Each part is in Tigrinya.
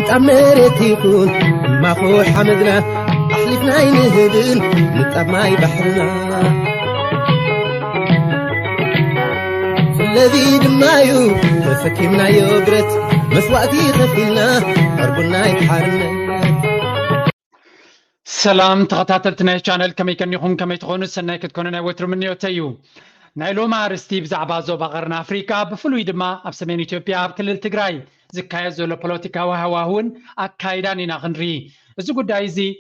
نتأمرت يكون ما خو حمدنا أحلفنا ينهدل نتأماي بحرنا الذي دمايو تفكرنا يوبرت مسواتي خفلنا أربنا يتحرنا سلام تخطاتلتنا channel كما يكون كما تكونوا سنة كتكونوا وتر مني وتيو نايلو مارستي بزعبا زوبا غرنا أفريقيا بفلوي دما أبسمين إثيوبيا بكل تجراي زكاية زولو بوليتيكا وهواهون أكايداني نغنري إذا قد دايزي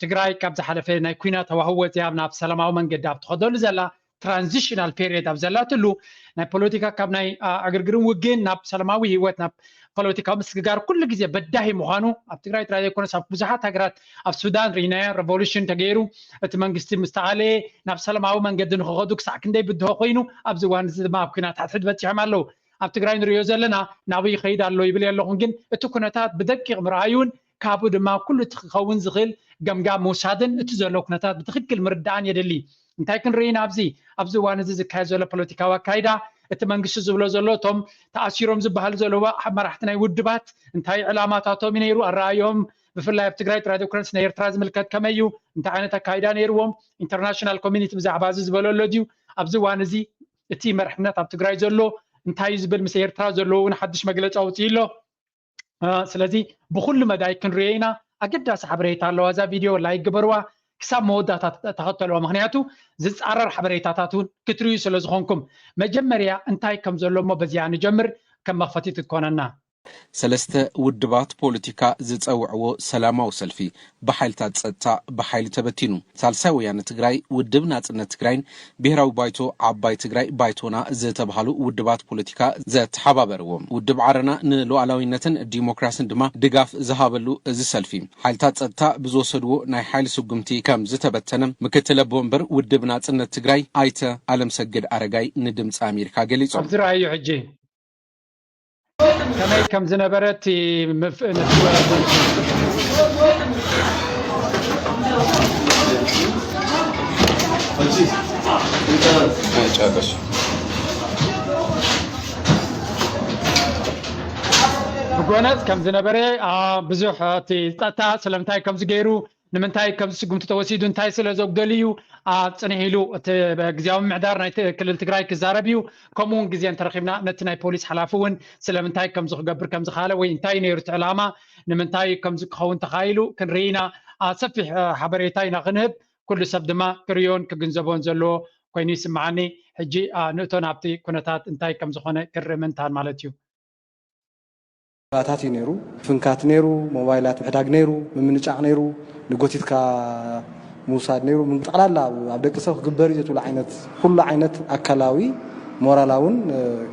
تجراي كابز حلفة نايكوينا توهو تيابنا بسلامة ومن قداب تخدول زلا transitional period أبزلاتلو ناي بوليتيكا كابناي أجرجرون وجين ناب سلاموي هوت ناب بوليتيكا مسكجار كل جزء بداهي مخانو أبتجراي تراي يكون سب بزحات هجرات أب السودان رينا ريفولوشن تغيرو اتمنجستي مستعلي ناب سلاماو من قد نخدوك ساكن دي بده قينو أبزوان زد ما بكنا تحت بتشي عملو أبتجراي نريو زلنا ناوي خيد الله يبلي الله هنجن اتكونتات بدقق مرايون كابو دما كل تخون زغل جمجام موسادن اتزلو كنتات بتخكل مردان يدلي انتي كن رينا أبزي وانز زكايزولا بوليتيكا وكايدا اتمنجش زبلو زلوتهم تأثيرهم زبهال زلوا مرحتنا يودبات انتي علاماتاتهم ينيرو الرأيهم بفلا بتجراي ترادو كرنس نير تراز ملكات كميو انت عينتا كايدا نيروهم انترناشونال كوميونيتي بزعبا زبلو لوديو أبزي وانزي اتي مرحنا بتجراي زلو انتي زبل مسير تراز زلو ونحدش مجلس أوتيلو سلازي بكل مدى كن رينا أجد حبريت الله هذا فيديو لايك جبروا كسب مودة تحطوا مهنياتو زز عرر حبريتاتون كتري سلزخونكم مجمريا انتاي كم زلوا ما بزيان جمر كم مخفتي تكوننا سلسته ودبات بوليتيكا زتصوعو سلاماو سلفي بحالتات صتا بحال تبتينو ثالثا ويانه تግራይ ውድብ ናጽነት ትግራይን ብሔራዊ ባይቶ ዓባይ ትግራይ ባይቶና ዝተባሃሉ ውድባት ፖለቲካ ዘተሓባበርዎም ውድብ ዓረና ንሉዓላዊነትን ዲሞክራሲን ድማ ድጋፍ ዝሃበሉ እዚ ሰልፊ ሓይልታት ጸጥታ ብዝወሰድዎ ናይ ሓይሊ ስጉምቲ ከም ዝተበተነ ምክትል ቦምበር ውድብ ናጽነት ትግራይ ኣይተ ዓለምሰግድ አረጋይ ንድምጽ አሜሪካ ገሊጾም ኣብዝራዩ ሕጂ كما كم زنبرت بقولت كم زنبرة بزوح تاتا سلمتاي كم زجيرو نمنتاي كم سقمت توسيدو نتاي سلازوق دليو تنهيلو جزياوم معدارنا كل التجراي كزاربيو كمون جزيان ترخيبنا نتناي بوليس حلافون سلمنتاي كم زخبر كم زخاله وينتاي نيرت علامة نمنتاي كم زخون تخايلو كن رينا سفح حبريتاي نغنب كل سبدما كريون كجنزبون زلو كويني سمعني حجي نوتون عبتي كونتات انتاي كم زخونه كرمنتان مالتيو باتاتي نيرو فنكات نيرو موبايلات محداق نيرو ممنጫዕ نيرو نغوتيتካ موساد نيرو من طقلالا عبدك سو غبر يتو لعينت كل عينت اكلاوي مورالاون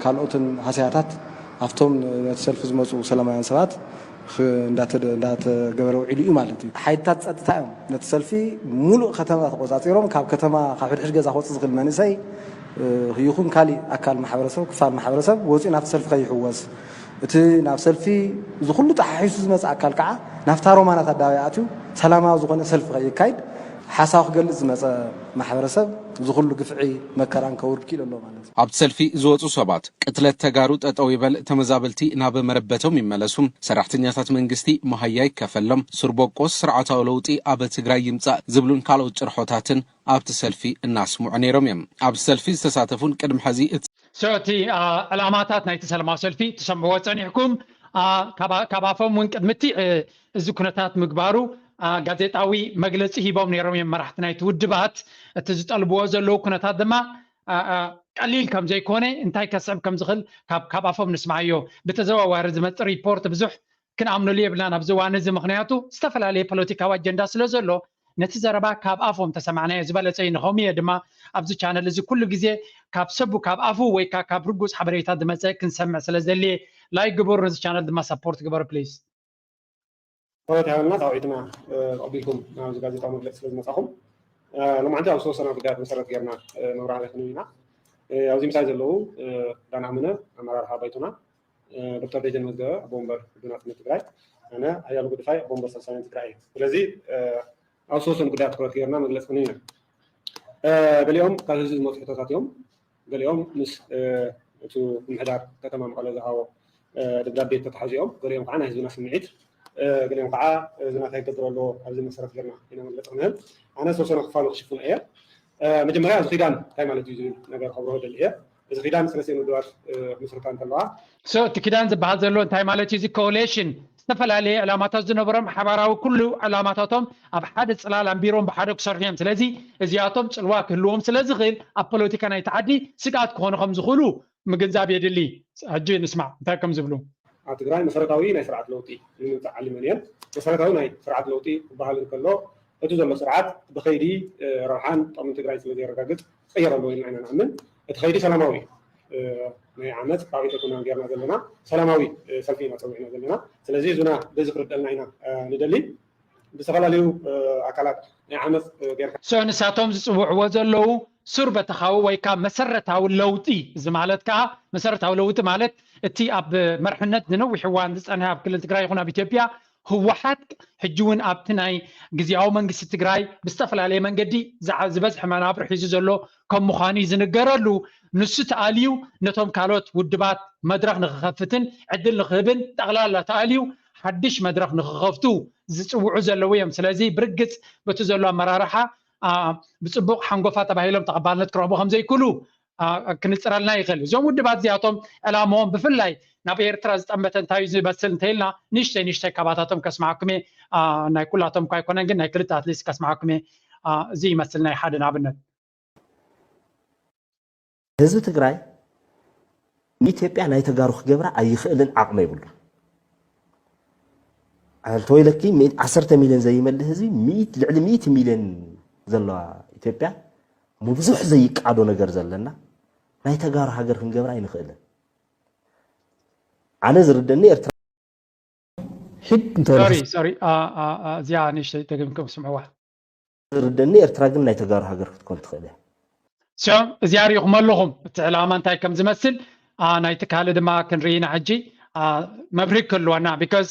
كالوتن حسياتات افتوم نتسلف زمصو سلامايان سبات እንዳተ ገበረው ዒልዩ ማለት እዩ ሓይታት ጸጥታ እዮም ነተሰልፊ ሙሉእ ከተማ ተቆጻጺሮም ካብ ከተማ ካብ ሕድሕድ ገዛ ክወጽእ ዝኽእል መንእሰይ ይኹን ካሊ ኣካል ማሕበረሰብ ክፋል ማሕበረሰብ ወፂኡ ናብቲ ሰልፊ ከይሕወስ እቲ ናብ ሰልፊ ዝኹሉ ተሓሒሱ ዝመጽእ ኣካል ከዓ ናብታ ሮማናት ኣዳብያትዩ ሰላማዊ ዝኾነ ሰልፊ ከይካይድ ሓሳብ ክገልጽ ዝመጸ ማሕበረሰብ ዝኹሉ ግፍዒ መከራን ከውርድ ኪሎ ኣሎ ማለት እዩ። ኣብ ሰልፊ ዝወጹ ሰባት ቅትለት ተጋሩ ጠጠው ይበል ተመዛበልቲ ናብ መረበቶም ይመለሱም ሰራሕተኛታት መንግስቲ መሃያይ ከፈሎም ሱርቦቆስ ስርዓታዊ ለውጢ ኣብ ትግራይ ይምጻእ ዝብሉን ካልኦት ጭርሖታትን ኣብቲ ሰልፊ እናስሙዑ ነይሮም እዮም። ኣብ ሰልፊ ዝተሳተፉን ቅድም ሕዚ سوتي علاماتات نايت سلماو سلفي تسمعوا صنيحكم كبافهم من قدمتي زكنتات مغبارو غازيطاوي مغلص هيبوم نيرم يمرحت نايت ودبات تزطلبو زلو كنتات دما قليل كم زي كونه انتي كسب كم زخل كبافهم نسمعيو بتزواوار زمت ريبورت بزح كنامنو لي بلان ابزوان زي مخنياتو استفلالي بوليتيكاو اجندا سلازلو نتزربا كاب افهم تسمعنا زبلصي نخومي دما ابز channel زي كل غزي كاب سبو كاب افو وي كاب رغوس حبريتا دمصي كنسمع سلازلي لايك جبر نز channel دما سبورت جبر بليز تعالنا تعيدنا قبلكم ناوز غازيطا مجلس لمصاخم لما عندي اوسو سنه بدات مسرت غيرنا نورا على خنينا اوزي مساج له دانا منه امرار حبيتنا دكتور ديجن مزغ بومبر بنات تግራይ انا هيا لغدفاي بومبر سلسان تግራይ ስለዚህ اوسوسن ጉዳት ኮርቲርና መግለጽ ነው ገሊኦም ካዝዝ ሞትቶታትዮም ገሊኦም ምስ እቱ ምሕዳር ከተማ መቀለ ዝሃቦ ደብዳቤ ተታሕዚኦም ገሊኦም ከዓ ናይ ህዝብና ስምዒት قلنا قاعة زنات هاي قدروا له هذه المسألة غيرنا هنا من لتقنهم أنا سوسنا خفالو خشفون إيه مجموعة الخيدان تايم على تيجي نقدر خبره هذا الإيه إذا خيدان سلسلة ندوات مسرطان تلوها سو تكيدان زبعض زلون تايم على تيجي كوليشن استفل عليه علامات زنبرم حبراو كل علاماتهم أب حد صلال أمبيرهم بحد كسرهم سلزي زياتهم سلوا كلهم سلزي غير أبوليتيكا نيتعدي سقات كون خمس خلو مجنزاب يدلي هجي نسمع تاكم زبلو تግራይ መሰረታዊ ናይ ስርዓት ለውጢ ንምንተዓሊመን እየን መሰረታዊ ናይ ስርዓት ለውጢ ዝበሃል እንከሎ እቲ ዘሎ ስርዓት ብኸይዲ ረብሓን ጥቕምን ትግራይ ስለ ዘይረጋግፅ ቀየረሉ ኢልና ኢና ንኣምን እቲ ኸይዲ ሰላማዊ ናይ ዓመት ካብ ኢትዮጵያ ጌርና ዘለና ሰላማዊ ሰልፊ ኢና ፀዊዕና ዘለና ስለዚ እዙና በዚ ክርደአልና ኢና ንደሊ ብዝተፈላለዩ ኣካላት ናይ ዓመት ጌርካ ንሳቶም ዝፅውዕዎ ዘለው ሱር በተኻዊ ወይ ከዓ መሰረታዊ ለውጢ እዚ ማለት ከዓ መሰረታዊ ለውጢ ማለት እቲ ኣብ መርሕነት ዝነዊሕ እዋን ዝፀንሐ ኣብ ክልል ትግራይ ይኹን ኣብ ኢትዮጵያ ህወሓት ሕጂ እውን ኣብቲ ናይ ግዝያዊ መንግስቲ ትግራይ ብዝተፈላለየ መንገዲ ዝበዝሐ መናብር ሒዙ ዘሎ ከም ምዃኑ ዝንገረሉ ንሱ ተኣልዩ ነቶም ካልኦት ውድባት መድረክ ንክኸፍትን ዕድል ንክህብን ጠቕላላ ተኣልዩ ሓድሽ መድረክ ንክኸፍቱ ዝፅውዑ ዘለው እዮም ስለዚ ብርግፅ በቲ ዘሎ ኣመራርሓ بصبوق حنقفات تباهيلهم تقبلنا تكرهبو خمزة يكلو كنتسرالنا يخل زوم ودبات زياتهم علامهم بفلاي نبي إرتراز أمبتن تايز بس نتيلنا نشتي كباتاتهم كسمعكم ناي كلاتهم كاي كونن ناي كلتات ليس كسمعكم زي مثلنا حد نابنا هذا تجري إثيوبيا ناي تجارخ جبرة أي خلل عقم يقول على تويلكي 10 مليون زي ما اللي هذي 100 لعل 100 مليون زلوا إثيوبيا مو بزح زي قعدو نجار زلنا ناي تجار هاجر كنجبر عين خيله أنا زردني إرترا حد أنت سوري زياني شيء تقولكم سمعوا زردني إرترا قلنا ناي تجار هاجر كنت خيله شو زياري يخمر لهم تعلمان تاي كم زمثل ناي تكالد ما كان رينا حجي مبرك كله أنا because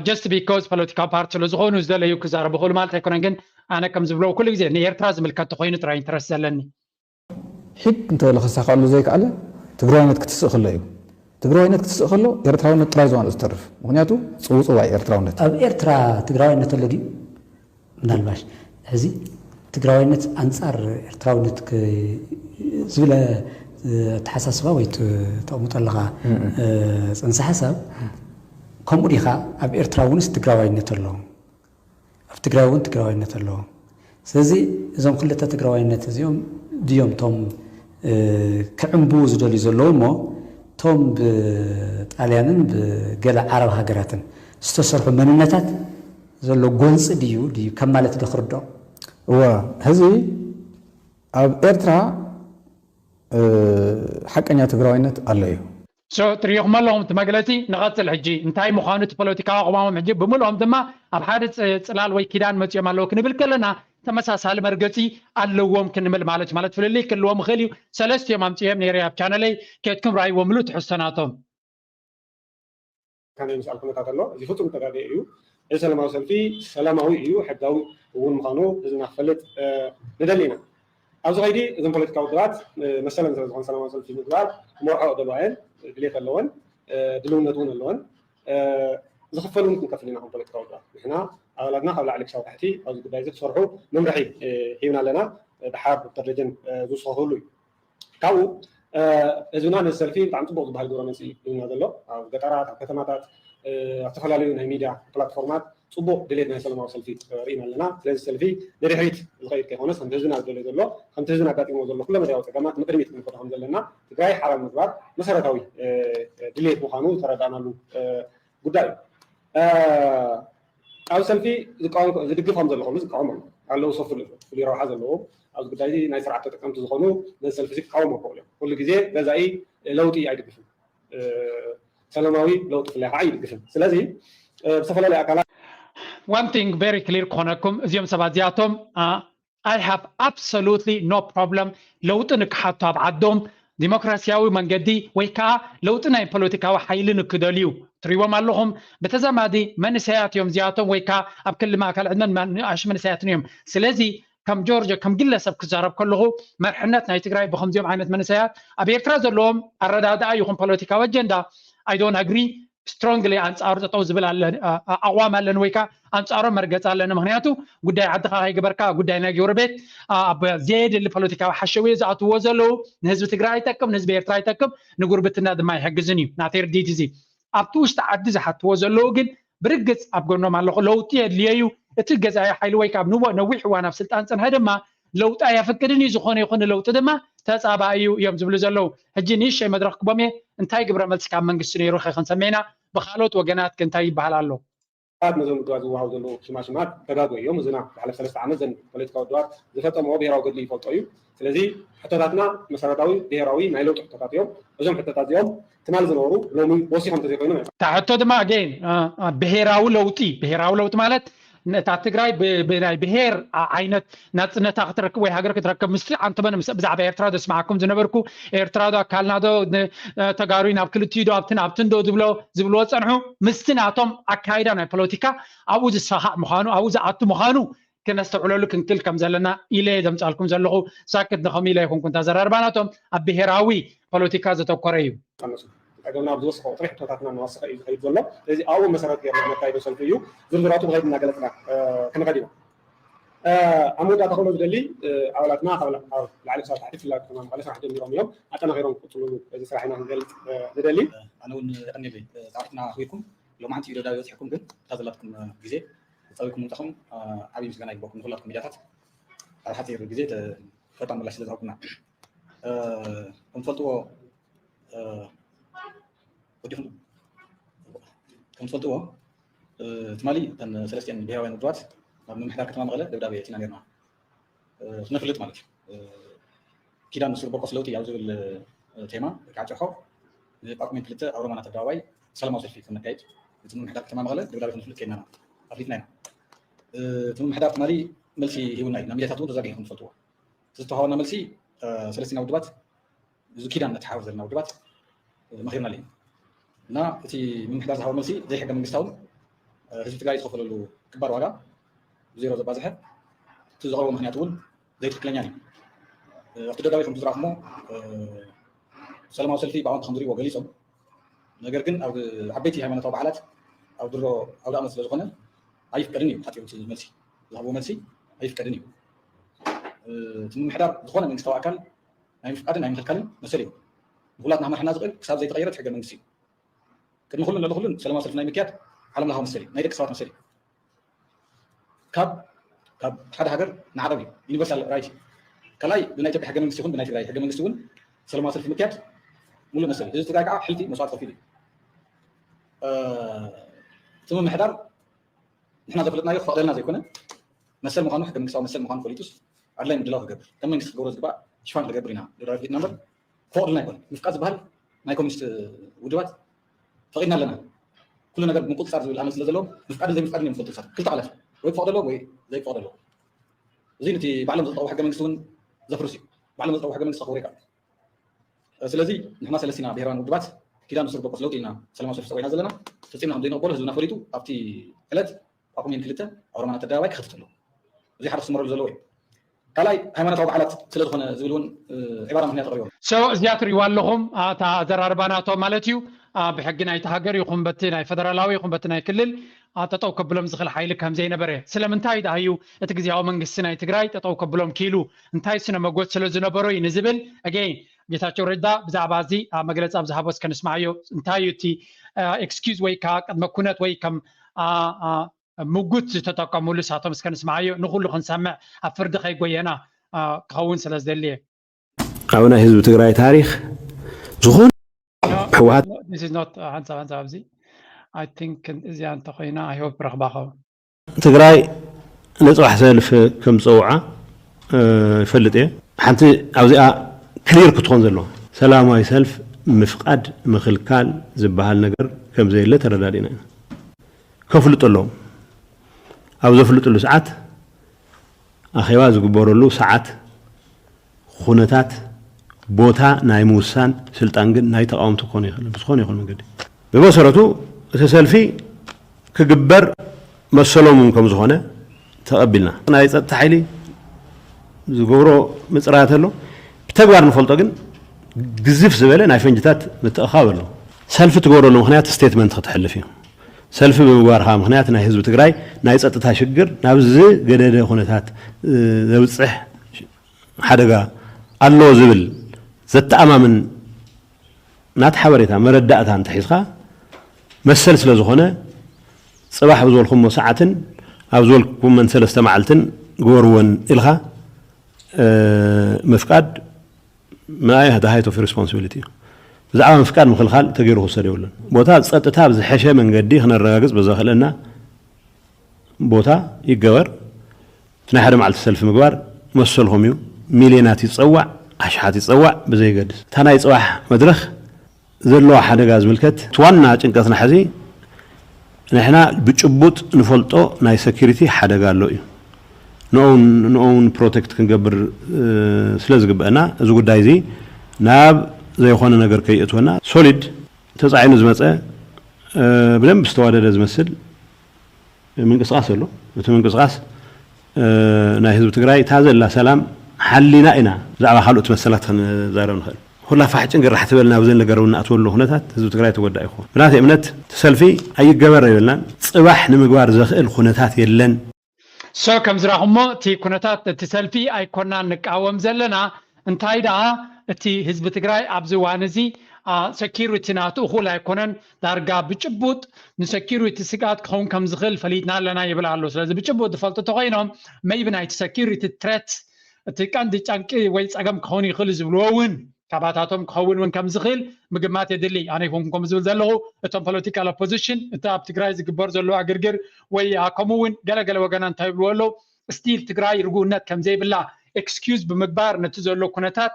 just because political party لزغون وزدل يكزار بقول مالته يكون عن أنا كم زبلو كل جزء نير تراز ملكات تخوين ترى إنترست لني حد أنت ولا خساق قالوا زيك على تقرأنا تكتسق خليه تقرأنا تكتسق خلو يرتراونا ترازوان استرف مغنياتو صوت صواي يرتراونا أب إرترا تقرأنا تلاقي نالباش هذي تقرأنا أنصار إرتراونا ك زبلة تحسسوا ويت تأمطلقة أنصح حساب كم ريخا أب إرتراونس تقرأنا تلهم أب تقرأنا تلهم سازي زم كل تقرأنا تزيهم ديوم توم كعنبوز دولي زلومو توم بطاليانن بقلع عرب هاجراتن استصرفوا مننتات زلو قنص ديو كمالة دخردو وهذي أب إرترا حقا تقرأنا عليه شو تريهم مالهم تماجلتي نغات الحجي انتهي مخانة بوليتيكا قوام حجي بملهم دما أب حادث صلال ويكيدان متي مالو كنبل كلنا تمساسال مرقتي اللوم كنمل مالت فللي كلهم خليو سلست يوم امتيهم نيري اب channel كيتكم راي وملو تحسناتهم كان يسأل كنت الله زي فترة تقاعد يو سلامة سلفي سلامة يو حداو ونمخانو إذا نخلت ندلينا أو زغيدي إذا بوليتيكا ودرات مثلا إذا سلامة سلفي ندرات مرحة دبائل دليت اللون دلون ندون اللون زخفلوا ممكن كفلنا هم بوليتيكا ودرات إحنا أولادنا حول عليك شوحتي أو بداية صرحوا نمرحي هيونا لنا بحاب الترجن ذو صهولي كاو إذا السلفي عم تبغض بهالدورة مسي هنا ذلو أو قطارات أو كتمات احتفال علينا ميديا بلاتفورمات صبوا دليتنا سلمة وسلفي رينا لنا لازم السلفي نريحيت الغير كهونس هم تجزنا دولة ذلو هم تجزنا كاتي موضوع كل ما جاوا تجمعات مقرميت من كتهم ذلنا تجاي حرام مدبر مسألة قوي دليت مخانو ترى دانا له قدام أو سلفي ذكرهم ذلهم ذكرهم على وصف اللي راح هذا اللهم أو بداية ناس رعت تكمل تزخنو ناس سلفي قوم وقولهم كل جزء جزائي لوتي عيد قفل سلاموي لوتي في اللي عيد قفل سلازي بسفلا لأكلات one thing very clear كونكم زيوم سبازياتهم I have absolutely no problem لو تنكحتوا بعدهم ديمقراطياوي منجدي ويكا لو تناي بوليتيكاوي حيلين كداليو تريوم لهم بتزامدي من سيات يوم زياتهم ويكا اب كل ما كان عندنا عش من سيات يوم سلازي كم جورجيا كم جلسب كزارب كله مرحنات ناي تግራይ بخمس يوم عينت من سيات ابي اعتراض لهم الرداد يكون بوليتيكاوي اجندا I don't agree سترونغلي أنصار تطو زبل أقوام لنا ويكا أنصار مرجع لنا مهنياتو قداي عدخا هاي جبركا قداي ناجي وربيت زيد اللي بوليتيكا حشوي زعتو وزلو نهزو تجراي تكم نهزو بيرتراي تكم نقول بتنا دماي حجزني نعتير دي تزي أبتوش تعدز حتى وزلو جن برجع أبغى ما لو تيد ليو تلجز أي حيل ويكا بنوع نويح وانا في سلطان سن هذا ما لو تأي فكرني زخون يخون لو تدما تسابع أيو يوم زبلو زلو هجينيش شيء مدرك بامي انتاي قبل ملتك عم منقصني يروح خن سمينا بخالوت وجنات كنتاي بحلالو. بعد ما زون جواز وعاو زلو شماشمات تجادوا يوم زنا على 3 عام زين بوليتيكا ودوار زفتوا مو بيراو قد لي فوت أيو سلزي حتى ذاتنا مساراتاوي بيراوي نايلو حتى يوم وزم حتى يوم تمال زنورو لو من وصيهم تزيقينه تعتو دما جين بهراو لوتي بهراو لوت مالت نتا تግራይ ብናይ ብሄር ዓይነት ናጽነታ ክትረክብ ወይ ሃገር ክትረክብ ምስ አንተ በነ ብዛዕባ ኤርትራ ደስማዓኩም ዝነበርኩ ኤርትራ ዶ አካልናዶ ተጋሩ ናብ ክልቲዶ ኣብትን ዶ ዝብሎ ፀንሑ ምስትናቶም ኣካይዳ ናይ ፖለቲካ ኣብኡ ዝሰሓዕ ምዃኑ ኣብኡ ዝኣቱ ምዃኑ ከነስተውዕለሉ ክንክል ከም ዘለና ኢለ ዘምጻልኩም ዘለኹ ሳክት ንኸም ኢለ ይኹንኩን ተዘራርባናቶም ኣብ ብሄራዊ ፖለቲካ ዘተኮረ እዩ أجمعنا بدوس خاطر حتى نوثق أي دولة لذي أول مسارات يعني مكايد سلفيو زرزراتهم غير من قلتنا كنا قديمة عمود أدخلوا بدلي أولادنا أو العالم صار تعرف لا كمان خلص راح ندير يوم حتى أنا غيرهم قلتوا إذا سرحنا نقلت بدلي أنا أني لي تعرفنا أخويكم لو ما عندي إرادة يوثقكم جد تظلتكم جزء تسويكم منتخم عبي مسكنا يبقون نخلطكم مجاتات على حتى الجزء فتام ولا شيء تزعلنا كنتوا وديهم كم صلتوا تمالي تن سلسلة بيها وين الدوات من محدار كتمان مغلى دبدا بيتنا غيرنا نخلط مالك كده نصير بقص لوتي يعوزوا التيمة كعجحه باقي من ثلاثة أو رمانة الدواوي سلام وصل فيكم نكايد من محدار كتمان مغلى دبدا بيتنا كينا أفريقنا ثم محدار تمالي ملسي هو نايد نمية تطور تزاقي هم صلتوا تستوها ملسي سلسلة نودوات زو كده نتحاوز النودوات مخيرنا لين نا تي من حدث هوا ملسي زي حاجة من مستوى هذي تقاعد تخفل له كبار ولا زيرو زبازها تزغروا مهنية تقول زي تكلم يعني أفترض داوي خمسة رقمه سلام وصل فيه بعض خمسة وقلي صب نجركن أو حبيتي هاي من طبع حالات أو درو أو لا مثل زخنة هاي فكرني حتى يوصل ملسي ذهبوا ملسي هاي فكرني ثم حدار زخنة من مستوى أكل هاي فكرنا هاي متكلم مسلي بقولاتنا هم إحنا صغير كسب زي تغيرت حاجة من ملسي كنا خلنا لا خلنا سلام وصل في نايمكيات على ملها مسلي نايدك صارت مسلي كاب حدا هاجر نعربي يونيفرسال رايت كلاي بنايت بحاجه من السجون بنايت رايت حاجه من السجون سلام وصل في مكيات مول مسلي اذا تراجع حلتي مصاد فيدي ثم محضر احنا ضفلتنا يخفق لنا زي كنا مسل مخانو حاجه من السجون مسل مخان فوليتوس على من دلاو هاجر تم نسخ جورز بقى شفان لجبرينا رايت نمبر فوق لنا يكون مفقاز بهال ما يكون مش وجوات فقينا لنا كل نجار بنقول صار زي العمل زلزلهم مفقد زي مفقد من فوتوسات كل تعرف ويفضل له وي زي فضل له زينتي بعلم زطوا حاجه من سون زفرسي بعلم زطوا حاجه من صخوريكا سلازي نحن سلسينا بهران ودبات كده نصر بقص لوتينا سلام وصف سوينا زلنا تسينا عندنا قول هزنا فريتو ابتي ثلاث اقوم من ثلاثه او رمانه الدواي خفت له زي حرف سمر زلوي كلاي هيمنه توب حالات سلازخونه زبلون عباره من تقريبا سو زياتر يوالهم تا زرارباناتو مالتيو بحقنا يتهاجر يقوم بتنا فدرالاوي يقوم بتنا كلل تطو كبلهم زخل حيلك هم زي نبره سلامنتاي دايو اتغزياو منغسنا يتግራይ تطو كبلهم كيلو انتاي سنه مغوت سلو زنبرو ينزبل اجين ጌታቸው ረዳ ብዛዕባ እዚ መግለፂ ኣብ ዝሃቦስ ከንስማዕዮ እንታይ እቲ ኤክስኪውዝ ወይ ቀድመ ኩነት ወይ ከም ምጉት ዝተጠቀሙሉ ሳቶም እስከንስማዕዮ ንኩሉ ክንሰምዕ ኣብ ፍርዲ ከይጎየና ክኸውን ስለ ዝደልየ ኣብ ናይ ህዝቢ ትግራይ ታሪክ ዝኾነ ሕወሓት this is not ሓንሳብ ኣብዚ I think እዚኣ እንተኮይና I hope ረኽባኸው ትግራይ ንፅባሕ ሰልፊ ከም ፀውዓ ይፈልጥ እየ ሓንቲ ኣብዚኣ ክሊር ክትኾን ዘለዋ ሰላማዊ ሰልፍ ምፍቃድ ምክልካል ዝበሃል ነገር ከም ዘየለ ተረዳዲና ኢና ከፍልጡ ኣለዎም ኣብ ዘፍልጡሉ ሰዓት ኣኼባ ዝግበረሉ ሰዓት ኩነታት ቦታ ናይ ምውሳን ስልጣን ግን ናይ ተቃውምቲ ክኾን ይኽእል ብዝኾነ ይኹን መንገዲ ብመሰረቱ እቲ ሰልፊ ክግበር መሰሎም ከም ዝኾነ ተቐቢልና ናይ ፀጥታ ሓይሊ ዝገብሮ ምፅራያት ኣሎ ብተግባር ንፈልጦ ግን ግዝፍ ዝበለ ናይ ፈንጅታት ምትእኻብ ኣሎ ሰልፍ ትገብረሉ ምክንያት ስቴትመንት ክትሕልፍ እዩ ሰልፊ ብምግባርካ ምክንያት ናይ ህዝቢ ትግራይ ናይ ፀጥታ ሽግር ናብዚ ገደደ ኩነታት ዘብፅሕ ሓደጋ ኣሎ ዝብል ዘተኣማምን ናት ሓበሬታ መረዳእታ እንተሒዝካ መሰል ስለ ዝኾነ ፅባሕ ብዝበልኩሞ ሰዓትን ኣብ ዝበልኩም መን 3 መዓልትን ግበርዎን ኢልካ ምፍቃድ ማይ هذا height of responsibility ብዛዕባ ምፍቃድ ምክልኻል ተገይሩ ክወሰድ የብሉን ቦታ ፀጥታ ብዝሐሸ መንገዲ ክነረጋግፅ በዘኽእለና ቦታ ይገበር ናይ ሓደ መዓልቲ ሰልፊ ምግባር መሰልኩም እዩ ሚልዮናት ይፀዋዕ ኣሽሓት ይፀዋዕ ብዘይገድስ እታ ናይ ፅባሕ መድረኽ ዘለዎ ሓደጋ ዝምልከት ዋና ጭንቀትና ሕዚ ንሕና ብጭቡጥ ንፈልጦ ናይ ሴኩሪቲ ሓደጋ ኣሎ እዩ ንኦውን ፕሮቴክት ክንገብር ስለ ዝግበአና እዚ ጉዳይ እዚ ናብ ዘይኮነ ነገር ከይእትወና ሶሊድ ተፃዒኑ ዝመፀ ብደንብ ዝተዋደደ ዝመስል ምንቅስቃስ ኣሎ እቲ ምንቅስቃስ ናይ ህዝቢ ትግራይ ታዘላ ሰላም ሓሊና ኢና ብዛዕባ ካልኦት መሰላት ክንዛረብ ንኽእል ሁላ ፋሕጭን ግራሕ ትበልና ብዘን ነገርና ኣትወሉ ኩነታት ህዝቢ ትግራይ ተጎዳእ ይኹን ብናተይ እምነት ተሰልፊ ኣይገበር ይብልናን ፅባሕ ንምግባር ዘኽእል ኩነታት የለን ሶ ከም ዝራኹሞ እቲ ኩነታት እቲ ሰልፊ ኣይኮናን ንቃወም ዘለና እንታይ ደኣ እቲ ህዝቢ ትግራይ ኣብዚ እዋን እዚ ሴኪሪቲ ናቱ እኹል ኣይኮነን ዳርጋ ብጭቡጥ ንሴኪሪቲ ስጋት ክኸውን ከም ዝኽእል ፈሊጥና ኣለና ይብል ኣሎ ስለዚ ብጭቡጥ ዝፈልጡ ተኮይኖም መይቢ ናይቲ ሴኪሪቲ ትሬት እቲ ቀንዲ ጫንቂ ወይ ፀገም ክኸውን ይኽእል ዝብልዎ እውን ካባታቶም ክኸውን እውን ከም ዝኽእል ምግማት የድሊ ኣነ ይኹንኩም ዝብል ዘለኹ እቶም ፖለቲካል ኦፖዚሽን እቲ ኣብ ትግራይ ዝግበር ዘሎ ኣግርግር ወይ ከምኡ እውን ገለገለ ወገና እንታይ ይብልዎ ኣለዉ ስቲል ትግራይ ርጉእነት ከም ዘይብላ ኤክስኪውዝ ብምግባር ነቲ ዘሎ ኩነታት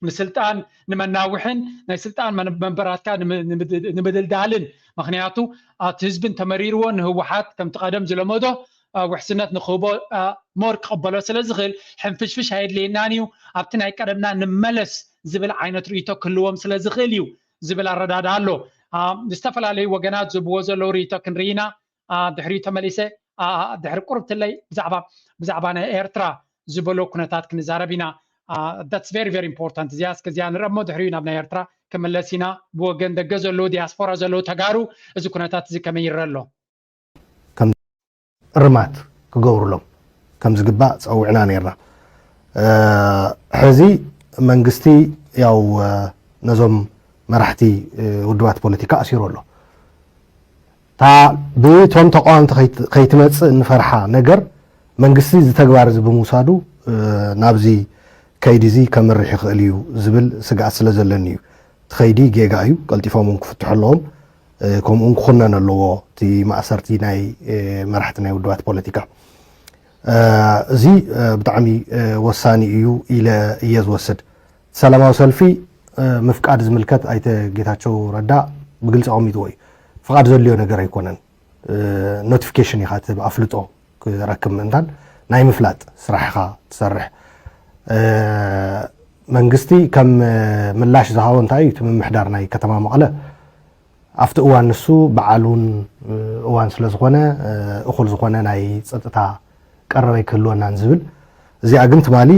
ንስልጣን ንመናውሕን ናይ ስልጣን መንበራትካ ንምድልዳልን ምክንያቱ እቲ ህዝብን ተመሪርዎ ንህወሓት ከምቲ ቀደም ዝለመዶ ውሕስነት ንክህቦ ሞር ክቕበሎ ስለ ዝኽእል ሕንፍሽፍሽ ኣይድልየናን እዩ ኣብቲ ናይ ቀደምና ንመለስ ዝብል ዓይነት ርእቶ ክህልዎም ስለ ዝኽእል እዩ ዝብል ኣረዳዳ ኣሎ ዝተፈላለዩ ወገናት ዝብዎ ዘለዉ ርእቶ ክንርኢና ድሕሪ ተመሊሰ ድሕሪ ቁርብትለይ ብዛዕባ ናይ ኤርትራ ዝበሎ ኩነታት ክንዛረብ ኢና that's very very important እዚኣ እስከዚኣ ንረሞ ድሕሪኡ ናብ ናይ ኤርትራ ክምለስ ኢና ብወገን ደገ ዘለዉ ዲያስፖራ ዘለዉ ተጋሩ እዚ ኩነታት እዚ ከመይ ይረአ ኣሎ ከም እርማት ክገብሩሎም ከም ዝግባእ ፀዊዕና ነርና ሕዚ መንግስቲ ያው ነዞም መራሕቲ ውድባት ፖለቲካ ኣሲሩ ኣሎ ብቶም ተቃዋምቲ ከይትመፅእ ንፈርሓ ነገር መንግስቲ ዝተግባር እዚ ብምውሳዱ ናብዚ ከይዲ እዚ ከምርሕ ይኽእል እዩ ዝብል ስጋኣት ስለ ዘለኒ እዩ እቲ ከይዲ ጌጋ እዩ ቀልጢፎም እውን ክፍትሑ ኣለዎም ከምኡውን ክኹነን ኣለዎ እቲ ማእሰርቲ ናይ መራሕቲ ናይ ውድባት ፖለቲካ እዚ ብጣዕሚ ወሳኒ እዩ ኢለ እየ ዝወስድ ሰላማዊ ሰልፊ ምፍቃድ ዝምልከት ኣይተ ጌታቸው ረዳ ብግልፂ ኣቐሚጥዎ እዩ ፍቃድ ዘድልዮ ነገር ኣይኮነን ኖቲፊኬሽን ኢኻ ትህብ ኣፍልጦ ክረክብ ምእንታን ናይ ምፍላጥ ስራሕኻ ትሰርሕ መንግስቲ ከም ምላሽ ዝሃቦ እንታይ እዩ እቲ ምምሕዳር ናይ ከተማ መቐለ ኣብቲ እዋን ንሱ በዓሉን እዋን ስለ ዝኾነ እኹል ዝኾነ ናይ ፀጥታ ቀረበይ ክህልወናን ዝብል እዚኣ ግን ትማሊ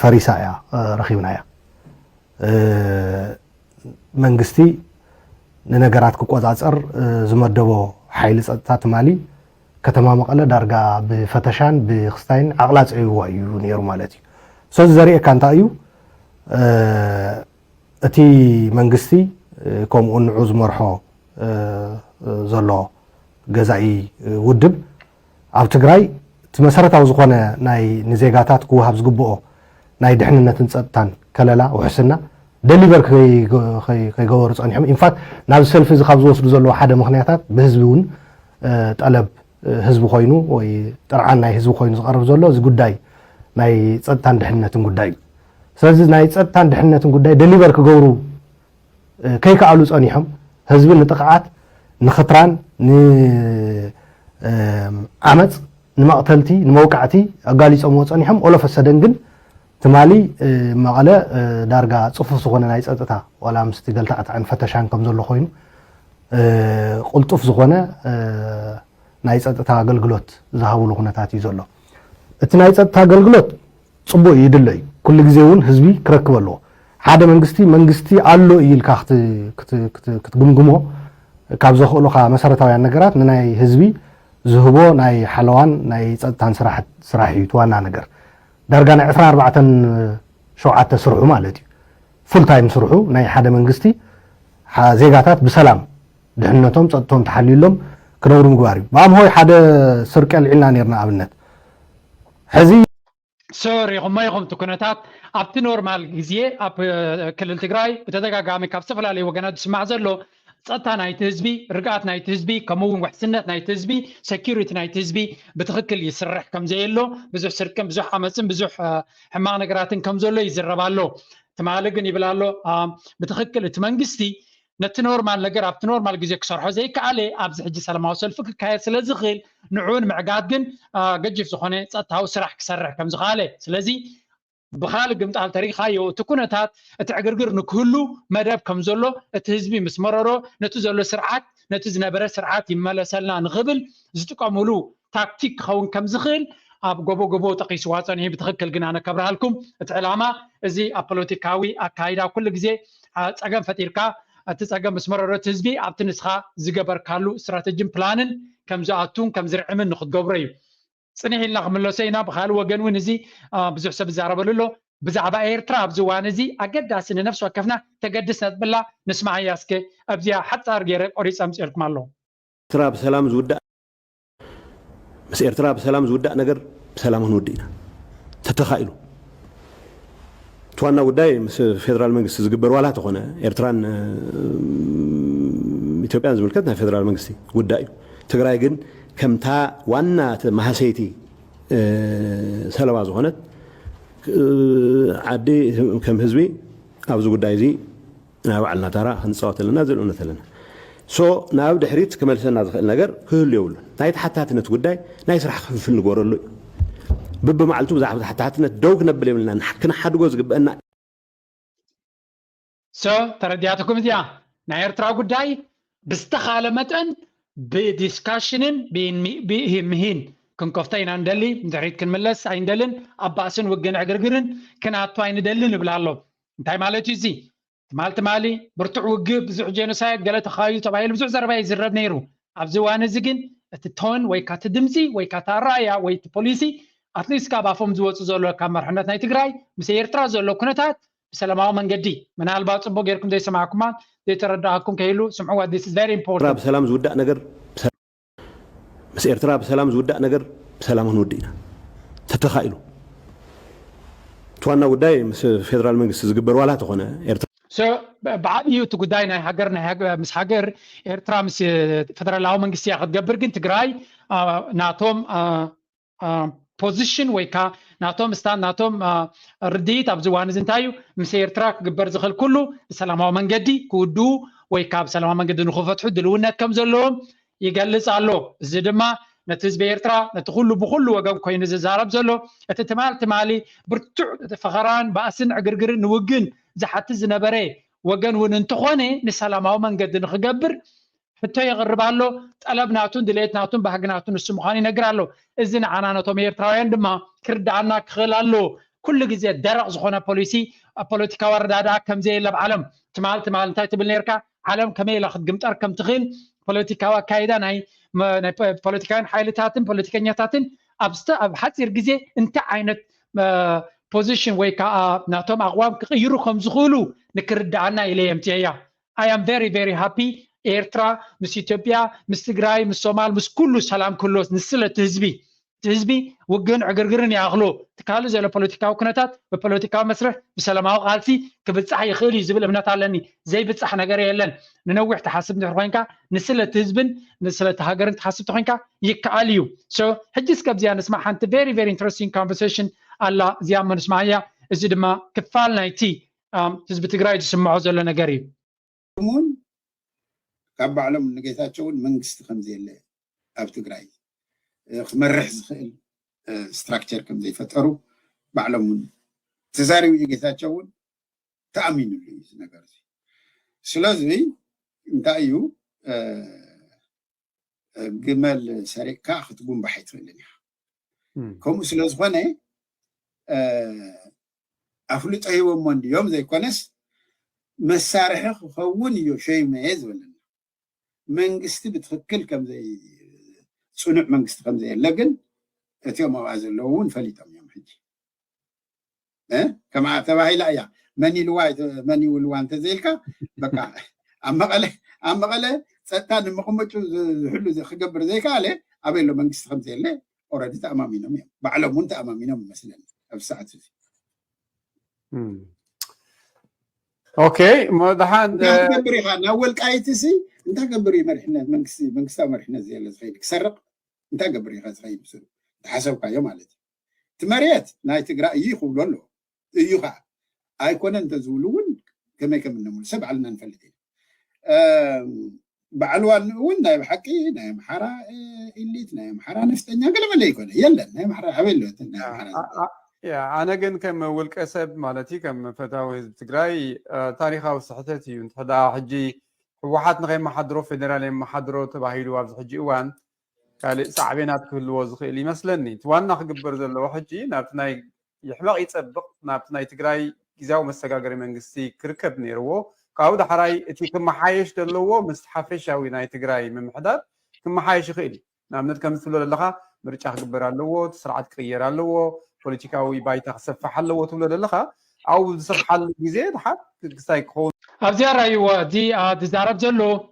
ፈሪሳ እያ ረኺብና እያ መንግስቲ ንነገራት ክቆፃፀር ዝመደቦ ሓይሊ ፀጥታ ትማሊ ከተማ መቐለ ዳርጋ ብፈተሻን ብክስታይን ኣቕላፅዕዋ እዩ ነይሩ ማለት እዩ ስለዚ ዘርእየካ እንታይ እዩ እቲ መንግስቲ ከምኡ ንዑ ዝመርሖ ዘሎ ገዛኢ ውድብ ኣብ ትግራይ እቲ መሰረታዊ ዝኾነ ናይ ንዜጋታት ክወሃብ ዝግብኦ ናይ ድሕንነትን ፀጥታን ከለላ ውሕስና ደሊቨር ከይገበሩ ፀኒሖም ኢንፋክት ናብ ሰልፊ እዚ ካብ ዝወስዱ ዘለዎ ሓደ ምክንያታት ብህዝቢ እውን ጠለብ ህዝቢ ኮይኑ ወይ ጥርዓን ናይ ህዝቢ ኮይኑ ዝቐርብ ዘሎ እዚ ጉዳይ ናይ ፀጥታን ድሕንነትን ጉዳይ እዩ ስለዚ ናይ ፀጥታን ድሕንነትን ጉዳይ ደሊቨር ክገብሩ ከይከኣሉ ፀኒሖም ህዝቢ ንጥቕዓት ንኽትራን ንዓመፅ ንመቕተልቲ ንመውቃዕቲ ኣጋሊፆምዎ ፀኒሖም ኦሎፍ ሰደን ግን ትማሊ መቐለ ዳርጋ ፅፉፍ ዝኾነ ናይ ፀጥታ ዋላ ምስቲ ገልታዕታዕን ፈተሻን ከም ዘሎ ኮይኑ ቁልጡፍ ዝኾነ ናይ ፀጥታ ኣገልግሎት ዝሃብሉ ኩነታት እዩ ዘሎ እቲ ናይ ፀጥታ ኣገልግሎት ፅቡቅ ይድለ እዩ ኩሉ ግዜ እውን ህዝቢ ክረክብ ኣለዎ ሓደ መንግስቲ ኣሎ ኢልካ ክትግምግሞ ካብ ዘኽእሉካ መሰረታውያን ነገራት ንናይ ህዝቢ ዝህቦ ናይ ሓለዋን ናይ ፀጥታን ስራሕ እዩ ዋና ነገር ዳርጋ ናይ 24/7 ስርሑ ማለት እዩ ፉል ታይም ስርሑ ናይ ሓደ መንግስቲ ዜጋታት ብሰላም ድሕነቶም ፀጥቶም ተሓሊሎም ክነብሩ ምግባር እዩ ብኣምሆይ ሓደ ስርቀ ልዕልና ነርና ኣብነት ሕዚ ሶሪኹም ማይኹም ትኩነታት ኣብቲ ኖርማል ግዜ ኣብ ክልል ትግራይ ብተደጋጋሚ ካብ ዝተፈላለዩ ወገናት ዝስማዕ ዘሎ ፀጥታ ናይቲ ህዝቢ ርግኣት ናይቲ ህዝቢ ከምኡውን ውሕስነት ናይቲ ህዝቢ ሴኪሪቲ ናይቲ ህዝቢ ብትክክል ይስርሕ ከም ዘየሎ ብዙሕ ስርቅን ብዙሕ ዓመፅን ብዙሕ ሕማቅ ነገራትን ከም ዘሎ ይዝረብ ኣሎ ትማሊ ግን ይብል ኣሎ ብትክክል እቲ መንግስቲ ነቲ ኖርማል ነገር ኣብቲ ኖርማል ግዜ ክሰርሖ ዘይከኣለ ኣብዚ ሕጂ ሰላማዊ ሰልፊ ክካየድ ስለ ዝኽእል ንዑን ምዕጋድ ግን ገጂፍ ዝኾነ ፀጥታዊ ስራሕ ክሰርሕ ከም ዝኽኣለ ስለዚ ብኻልእ ግምጣል ተሪኻዮ እቲ ኩነታት እቲ ዕግርግር ንክህሉ መደብ ከም ዘሎ እቲ ህዝቢ ምስ መረሮ ነቲ ዘሎ ስርዓት ነቲ ዝነበረ ስርዓት ይመለሰልና ንኽብል ዝጥቀምሉ ታክቲክ ክኸውን ከም ዝኽእል ኣብ ጎቦ ጠቂስዋ ፀኒሑ ብትክክል ግን ኣነ ከብርሃልኩም እቲ ዕላማ እዚ ኣብ ፖለቲካዊ ኣካይዳ ኩሉ ግዜ ፀገም ፈጢርካ እቲ ፀገም ምስ መረረት ህዝቢ ኣብቲ ንስኻ ዝገበርካሉ ስትራቴጂን ፕላንን ከም ዝኣቱን ከም ዝርዕምን ንክትገብሮ እዩ ፅኒሕ ኢልና ክምለሶ ኢና ብካልእ ወገን እውን እዚ ብዙሕ ሰብ ዝዛረበሉ ኣሎ ብዛዕባ ኤርትራ ኣብዚ እዋን እዚ ኣገዳሲ ንነፍሲ ወከፍና ተገድስ ነጥብላ ንስማዕ ያስከ ኣብዚኣ ሓፃር ገይረ ቆሪፀ ኣምፅልኩም ኣለዎ ምስ ኤርትራ ብሰላም ዝውዳእ ነገር ብሰላም ክንውድእ ኢና ተተኻኢሉ እቲ ዋና ጉዳይ ምስ ፌደራል መንግስቲ ዝግበር ዋላ ተኾነ ኤርትራን ኢትዮጵያን ዝምልከት ናይ ፌደራል መንግስቲ ጉዳይ እዩ ትግራይ ግን ከምታ ዋና ማህሰይቲ ሰለባ ዝኾነት ዓዲ ከም ህዝቢ ኣብዚ ጉዳይ እዚ ናይ ባዕልና ታራ ክንፃወት ኣለና ዘልኡነት ኣለና ሶ ናብ ድሕሪት ክመልሰና ዝኽእል ነገር ክህሉ የብሉን ናይ ተሓታትነት ጉዳይ ናይ ስራሕ ክፍፍል ንገበረሉ እዩ በብመዓልቱ ብዛዕባ ተሓታትነት ደው ክነብል የብልና ክነሓድጎ ዝግበአና ተረዲኣትኩም እዚኣ ናይ ኤርትራ ጉዳይ ብዝተኻለ መጠን ብዲስካሽንን ብምህን ክንከፍቶ ኢና ንደሊ ድሕሪት ክንምለስ ኣይንደልን ኣብ ባእስን ውግን ዕግርግርን ክነኣቱ ኣይንደልን ይብላ ኣሎ እንታይ ማለት እዩ እዚ ትማሊ ብርቱዕ ውግእ ብዙሕ ጄኖሳይድ ገለ ተኻዩ ተባሂሉ ብዙሕ ዘረባ ይዝረብ ነይሩ ኣብዚ እዋን እዚ ግን እቲ ቶን ወይ ካቲ ድምፂ ወይ ካታ ራእያ ወይ እቲ ፖሊሲ ኣትሊስት ካብ ኣፎም ዝወፁ ዘሎ ካብ መርሕነት ናይ ትግራይ ምስ ኤርትራ ዘሎ ኩነታት ብሰላማዊ መንገዲ ምናልባት ፅቡቅ ጌርኩም ዘይሰማዕኩማ ዘይተረዳእኩም ከይሉ ስምዕዋ this is very important ብሰላም ዝውዳእ ነገር ምስ ኤርትራ ብሰላም ዝውዳእ ነገር ብሰላም ክንውድእ ኢና ተተኻኢሉ እቲ ዋና ጉዳይ ምስ ፌደራል መንግስቲ ዝግበር ዋላ ተኾነ ኤርትራ ብዓብዩ እቲ ጉዳይ ናይ ሃገር ምስ ሃገር ኤርትራ ምስ ፌደራላዊ መንግስቲ እያ ክትገብር ግን ትግራይ ናቶም ፖዚሽን ወይ ከዓ ናቶም ስታንድ ናቶም ርድኢት ኣብዚ እዋን እዚ እንታይ እዩ ምስ ኤርትራ ክግበር ዝኽእል ኩሉ ብሰላማዊ መንገዲ ክውድኡ ወይ ከዓ ብሰላማዊ መንገዲ ንክፈትሑ ድልውነት ከም ዘለዎም ይገልፅ ኣሎ እዚ ድማ ነቲ ህዝቢ ኤርትራ ነቲ ኩሉ ብኩሉ ወገን ኮይኑ ዝዛረብ ዘሎ እቲ ትማሊ ብርቱዕ ፈኸራን ባእስን ዕግርግርን ንውግን ዝሓትት ዝነበረ ወገን እውን እንትኾነ ንሰላማዊ መንገዲ ንክገብር ሕቶ የቕርብ ኣሎ ጠለብ ናቱን ድሌት ናቱን ባህጊ ናቱን ንሱ ምዃኑ ይነግር ኣሎ እዚ ንዓና ነቶም ኤርትራውያን ድማ ክርዳኣና ክኽእል ኣሎ ኩሉ ግዜ ደረቕ ዝኾነ ፖሊሲ ፖለቲካዊ ኣረዳድኣ ከምዘየለ ኣብ ዓለም ትማሊ እንታይ ትብል ነርካ ዓለም ከመይ ኢላ ክትግምጠር ከም ትኽእል ፖለቲካዊ ኣካይዳ ናይ ፖለቲካውያን ሓይልታትን ፖለቲከኛታትን ኣብ ሓፂር ግዜ እንታይ ዓይነት ፖዚሽን ወይ ከዓ ናቶም ኣቕዋም ክቕይሩ ከም ዝኽእሉ ንክርዳኣና ኢለየምትየ እያ I am very very happy ኤርትራ ምስ ኢትዮጵያ ምስ ትግራይ ምስ ሶማል ምስ ኩሉ ሰላም ክህልዎስ ንስለት ህዝቢ ውግን ዕግርግርን ይኣኽሎ ትካል ዘሎ ፖለቲካዊ ኩነታት ብፖለቲካዊ መስርሕ ብሰላማዊ ቃልሲ ክብፃሕ ይኽእል እዩ ዝብል እምነት ኣለኒ ዘይብፃሕ ነገር የለን ንነዊሕ ተሓስብ እንድሕር ኮንካ ንስለት ህዝብን ንስለት ሃገርን ተሓስብ ተኮንካ ይከኣል እዩ ሕጂ እስከብዚኣ ንስማዕ ሓንቲ very very interesting conversation ኣላ እዚኣ ንስማዕ እያ እዚ ድማ ክፋል ናይቲ ህዝቢ ትግራይ ዝስምዖ ዘሎ ነገር እዩ ካብ ባዕሎም ንጌታቸውን መንግስቲ ከምዘየለ ኣብ ትግራይ ክመርሕ ዝኽእል ስትራክቸር ከም ዘይፈጠሩ ባዕሎም ተዛሪቡ ጌታቸውን ተኣሚኑሉ እዩ እዚ ነገር እዚ ስለዚ እንታይ እዩ ግመል ሰሪቕካ ክትጉንባሕ ኣይትኽእልን ኢኻ ከምኡ ስለ ዝኾነ أفلت أيوة من يوم زي كونس مسارح خون يو شيء ميز ولا منقست بتفكل كم زي صنع منقست كم زي لكن أتيوم أوازن اللون فليتم يوم حجي كما تبعي لا يا مني الوان تزيلك بقى أما قال ستان مقمت حلو زي خجبر زي كاله أبي له منقست كم زي له أوريدي تأمامينا ميم بعلم أنت أمامينا مثلا بساعة اوكي ما دحان تقبري خان اول قايتسي انت قبري مرحنا منكستا مرحنا زي اللي زيك سرق انت قبري خاص خاي بسر تحسبك يوم مالتي تمريت ناي تقرا يخولو له يخا ايكون انت زولون كما كمنمول سبع لنا نفلتين بعلوان ونا بحقي ناي محرا إليت ناي محرا نفتنيا قال ما يكون يلا ناي محرا حبيلو يا أنا جن كم والكسب مالتي كم فتاوي تجراي تاريخها وصحتي ونتحدى حجي واحد نغير محضرو فيدرالي محضرو تباهيلو وابز حجي وان قال صعبينات كل وزخ اللي مثلني توانا خبر زلو حجي نابتناي يحمق يتسبق نابتناي تجراي جزاو مستقاقري منقستي كركب نيرو قاود حراي اتي كم حايش دلو مستحفشاوي ناي تجراي من محضر كم حايش خيلي نابنت كم مثلو للغا مرجع خبر اللو تسرعت كرير اللو بوليتيكاوي بايتا سفح له وتولد لها او سفح الجزيد حق سايكول ابزي رايو دي دزارب جلو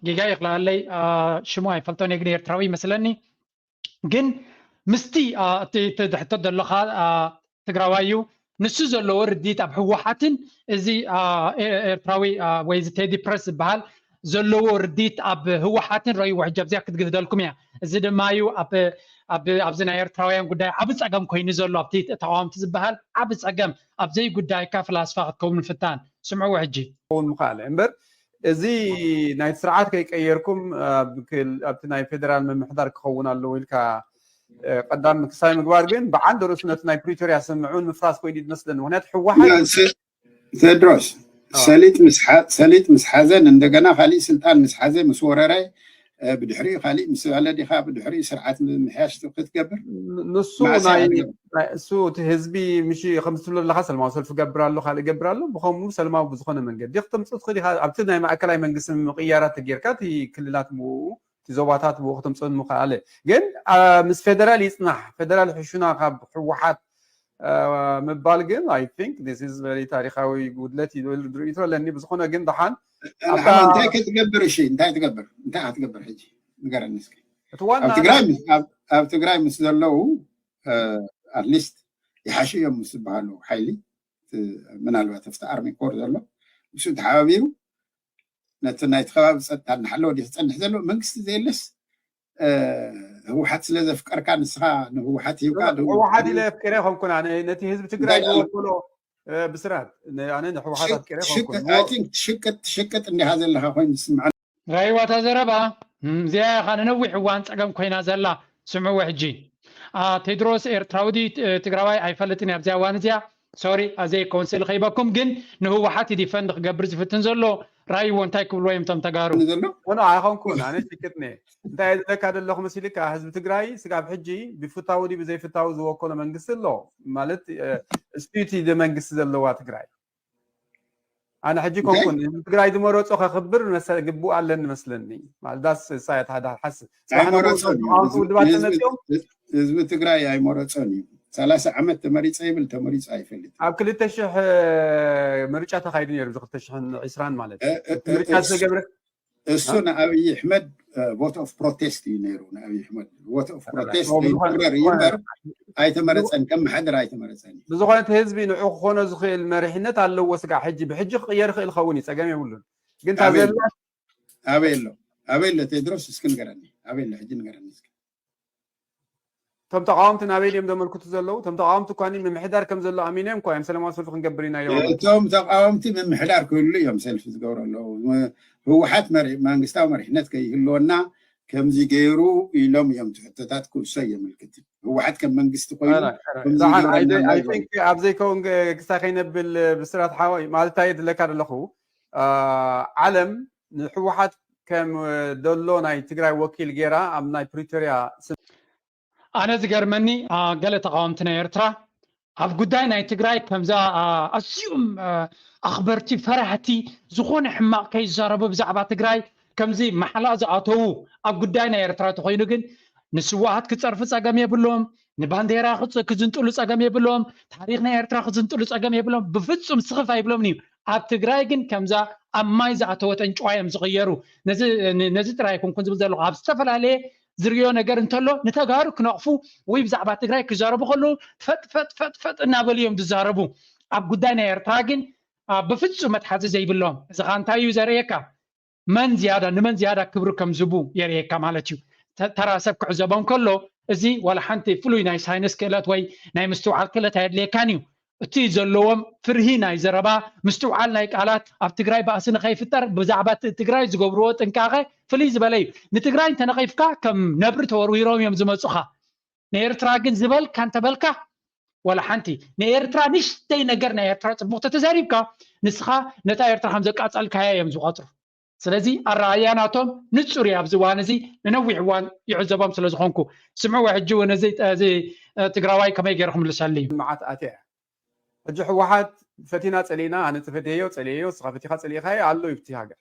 جيجا يقلا لي شموي فلتوني غير تراوي مثلني جن مستي تحت دلخا تقراوايو نسو زلو رديت اب حوحاتن ازي تراوي ويز تيدي بريس بحال زلو رديت اب حوحاتن رايو حجاب زي كتقدلكم يا ازي دمايو اب ابزنا ኤርትራውያን ጉዳይ ዓብ ፀገም ኮይኑ ዘሎ ኣብቲ ተቃዋምቲ ዝበሃል ዓብ ፀገም ኣብዘይ ጉዳይ ካ ፍላስፋ ክትከውን ንፍታን ስምዑ ሕጂ ውን ምኻለ እምበር እዚ ናይ ስርዓት ከይቀየርኩም ኣብቲ ናይ ፌደራል ምምሕዳር ክኸውን ኣለዎ ኢልካ ቀዳም ክሳይ ምግባር ግን ብዓንድ ርእስነት ናይ ፕሪቶሪያ ስምዑን ምፍራስ ኮይኑ ይመስለኒ ምክንያቱ ሕወሓት ቴድሮስ ሰሊጥ ምስ ሓዘን እንደገና ካሊእ ስልጣን ምስ ሓዘ ምስ ወረረ بدحري خالي مسألة دي خاب بدحري سرعة محياش تقبر نصو ناي سو تهزبي مشي 5 دولار لخص ما وصل في قبر له خالي قبر له بخم سلمى بزخونه من قد يختم صوت خدي ابتدنا مع اكلاي من قسم مقيارات تغيركات هي كللات مو تزواتات بوقتهم صون مخاله جن مس فيدرال يصنع فيدرال حشونا خاب حوحات مبال جن اي ثينك ذيس از فيري تاريخاوي جودلتي يترى لاني بزخونه جن ضحان انت كتقبر شيء انت هتقبر حجي نقرا النسكي اب تقراي مسدلو اتليست يحشي يوم مسبالو حيلي من الوقت تفتح ارمي كور زلو بس تحاويو نتنايت خباب صدق نحلو دي تصنح زلو منكست زيلس هو حتى لازم فكر كان سخا هو حتى يقعد هو حد لا يفكرهم كون انا نتي حزب تقراي كله بسرعه انا حوحات كده اي ثينك تشكت ان هذا اللي خوين نسمع رايوا تزربا زي خان نوح وان صقم كوينا زلا سمعوا حجي تيدروس إرتراودي تقراوي أيفلتين أبزا وانزيا سوري أزي كونسل خيبكم جن نهو حتى ديفند قبر زفتن زلو راي وانتاي كل ويم تم تجارو وانا عايخون كون أنا شكتني انت ذاك هذا اللي خمسة لك حزب تقراي سقاب حجي بفتاودي بزي فتاوز وكونا منقص له مالت سبيتي ده منقص زلو تقراي أنا حجي كون تقراي دمرت أخا خبر مثلا جبوا على مثلني مع داس سايت هذا حس حزب تقراي أي مرة 30 عام تمريض عيبل تمريض عيفلت أب كل تشح مرجع تخيلني يربز تشح عسران مالت مرجع سجبر السنة أبي أحمد vote of protest ينيرون أبي أحمد vote of protest يمر أي تمريض عن كم حدر أي تمريض عني بزخونة حزبي نعوق خونا زخيل المريحنة على لو وسقع حجي بحجي غير خيل خووني سقام يقولون قلت هذا أبي له تدرس سكن قرني أبي له حجي نقرني تم تقاومت نابيل يوم دمر كنت زلوا تم تقاومت كاني من محدار كم زلوا أمينهم كويم سلام وصل في نقبرينا يوم تم تقاومت من محدار كل يوم سلف تقول له هو حت مري ما نستوى مرحنات كي يقولنا كم زي غيرو يلوم يوم تحتات كل شيء من الكتب هو حت كم من قست قيل طبعا اي ثينك ابزي كون كساخينا بالسرات حواي مالتايد لك هذا الاخو علم حوحات كم دولونا تقراي وكيل غيرا ام ناي بريتوريا أنا زجرمني قال تقاومتنا إرترا ኣብ ጉዳይ ናይ ትግራይ ከምዛ ኣዝዮም ኣኽበርቲ ፈራሕቲ ዝኾነ ሕማቕ ከይዛረቡ ብዛዕባ ትግራይ ከምዚ ማሕላ ዝኣተዉ ኣብ ጉዳይ ናይ ኤርትራ ተኮይኑ ግን ንስዋዓት ክፀርፉ ፀገም የብሎም ንባንዴራ ክዝንጥሉ ፀገም የብሎም ታሪክ ናይ ኤርትራ ክዝንጥሉ ፀገም የብሎም ብፍጹም ስኽፍ ኣይብሎምን እዩ ኣብ ትግራይ ግን ከምዛ ኣብ ማይ ዝኣተወ ጠንጭዋ እዮም ዝቕየሩ ነዚ ጥራይ ኩንኩን ዝብል ዘለኹ ኣብ ዝተፈላለየ ዝርዮ ነገር እንተሎ ንተጋሩ ክነቕፉ ወይ ብዛዕባ ትግራይ ክዛረቡ ከለዉ ፈጥ እናበሉ እዮም ዝዛረቡ ኣብ ጉዳይ ናይ ኤርትራ ግን ብፍጹም መትሓዚ ዘይብሎም እዚ ኸ እንታይ እዩ ዘርእየካ ንመን ዝያዳ ክብሪ ከም ዝቡ የርእየካ ማለት እዩ ተራ ሰብ ክዕዘቦም ከሎ እዚ ዋላ ሓንቲ ፍሉይ ናይ ሳይንስ ክእለት ወይ ናይ ምስትውዓል ክእለት ኣየድልየካን እዩ እቲ ዘለዎም ፍርሂ ናይ ዘረባ ምስትውዓል ናይ ቃላት ኣብ ትግራይ ባእሲ ንኸይፍጠር ብዛዕባ ትግራይ ዝገብርዎ ጥንቃቐ ፍልይ ዝበለ እዩ ንትግራይ እንተነቒፍካ ከም ነብሪ ተወርዊሮም እዮም ዝመፁኻ ንኤርትራ ግን ዝበልካ እንተበልካ ዋላ ሓንቲ ንኤርትራ ንእሽተይ ነገር ናይ ኤርትራ ፅቡቕ ተተዛሪብካ ንስኻ ነታ ኤርትራ ከም ዘቃፀልካያ እዮም ዝቆፅሩ ስለዚ ኣረኣያናቶም ንፁር እዩ ኣብዚ እዋን እዚ ንነዊሕ እዋን ይዕዘቦም ስለ ዝኾንኩ ስምዑ ሕጂ እውን እዚ ትግራዋይ ከመይ ገይርኩም ልሰሊ መዓት ኣትያ ሕጂ ሕወሓት ፈቲና ፀሊና ኣነ ተፈትየዮ ፀልየዮ ስኻ ፈቲኻ ፀሊኻዮ ኣሎ ይብቲ ሃገር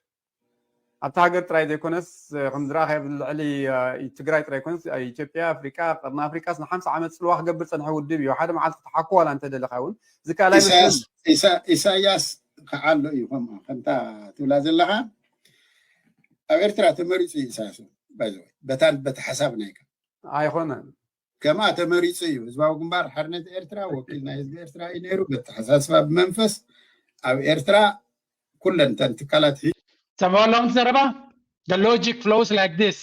ኣብቲ ሃገር ጥራይ ዘይኮነስ ከም ዝረኣኸ ብልዕሊ ትግራይ ጥራይ ኮነስ ኢትዮጵያ ኣፍሪቃ ቀርኒ ኣፍሪቃስ ን50 ዓመት ፅልዋ ክገብር ፀንሐ ውድብ እዩ ሓደ መዓልቲ ክትሓኩ ዋላ እንተደለኻ እውን ዝከኣላይ ኢሳያስ ከዓ ኣሎ እዩ ከምታ ትብላ ዘለኻ ኣብ ኤርትራ ተመሪፁ እዩ ኢሳያስ በታ ሓሳብ ናይካ ኣይኮነን كما تمريصيو ህዝባዊ ግንባር ሓርነት ኤርትራ ወኪል ናይ ህዝቢ ኤርትራ እዩ ነይሩ በተሓሳስባ ብመንፈስ ኣብ ኤርትራ ኩለን ተንትካላት ሰማሎም ዘረባ the logic flows like this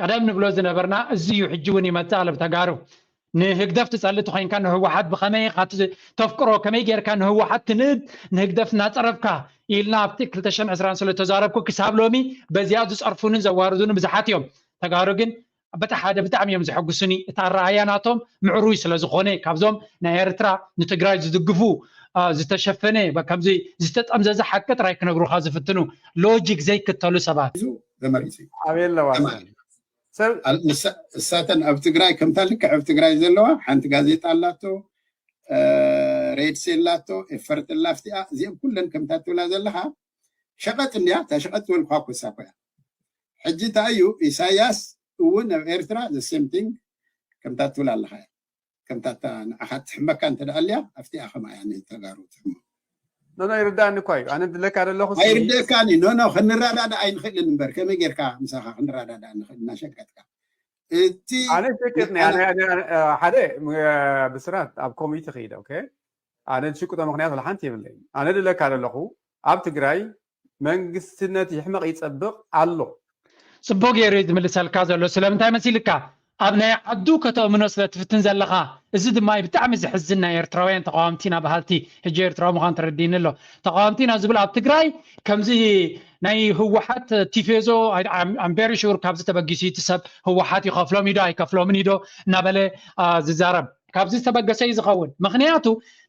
ቀደም ንብሎ ዝነበርና እዚዩ ሕጂ እውን ይመጽእ ኣለ ተጋሩ ንህግደፍ ትጸልጥ ኮይንካ ንህወሓት ብኸመይ ተፍቅሮ ከመይ ጌርካ ንህወሓት ትንድ ንህግደፍ እናፀረብካ ኢልና ኣብቲ 2023 ተዛረብኩ ክሳብ ሎሚ በዚያ ዝፀርፉንን ዘዋርዱን ብዙሓት እዮም ተጋሩ ግን በታ ሓደ ብጣዕሚ እዮም ዝሐጉስኒ እታ ረኣያናቶም ምዕሩይ ስለ ዝኾነ ካብዞም ናይ ኤርትራ ንትግራይ ዝድግፉ ዝተሸፈነ ከምዚ ዝተጠምዘዘ ሓቂ ጥራይ ክነግሩኻ ዝፍትኑ ሎጂክ ዘይክተሉ ሰባት ተመሪፁ ኣበየለዋ እሳተን ኣብ ትግራይ ከምታ ልክዕ ኣብ ትግራይ ዘለዋ ሓንቲ ጋዜጣ ኣላቶ ሬድስ ኣላቶ ኤፈርት ኣላፍቲኣ እዚኦም ኩለን ከምታ ትብላ ዘለኻ ሸቐጥ እንያ እታ ሸቐጥ ትበልኳ ኮሳ ኮያ ሕጂ እንታ እዩ ኢሳያስ እውን ኣብ ኤርትራ the same thing ከምታ ትብላ ኣለኻ ከምታ ንዓኻ ትሕመካ እንተደኣልያ ኣፍቲኣ ኸማ እያ ተጋሩ ትሕሞ ኖ ይርዳእኒ እኳ እዩ ኣነ ድለካ ዘለኹ ኣይርድእካኒ ኖ ክንረዳዳእ ኣይንኽእልን እምበር ከመይ ጌርካ ምሳኻ ክንረዳዳእ ንኽእል እናሸቀጥካ እቲ ኣነ ሸቀጥኒ ሓደ ብስራት ኣብ ኮሚቴ ኸይደ ኦኬ ኣነ ዝሽቅጦ ምክንያት ወላ ሓንቲ የብለይ ኣነ ድለካ ዘለኹ ኣብ ትግራይ መንግስትነት ይሕመቕ ይፀብቕ ኣሎ ጽቡቅ ገይሩ ዝምልሰልካ ዘሎ ስለምንታይ መሲልካ ኣብ ናይ ዓዱ ከተእምኖ ስለ ትፍትን ዘለኻ እዚ ድማ ብጣዕሚ ዝሕዝን ናይ ኤርትራውያን ተቃዋምቲና ባህልቲ ሕጂ ኤርትራዊ ምዃን ተረዲእኒ ኣሎ ተቃዋምቲና ዝብል ኣብ ትግራይ ከምዚ ናይ ህወሓት ቲፌዞ ኣም ቬሪ ሹር ካብዚ ተበጊሱ እቲ ሰብ ህወሓት ይኸፍሎም ኢዶ ኣይከፍሎምን ኢዶ እናበለ ዝዛረብ ካብዚ ዝተበገሰ እዩ ዝኸውን ምክንያቱ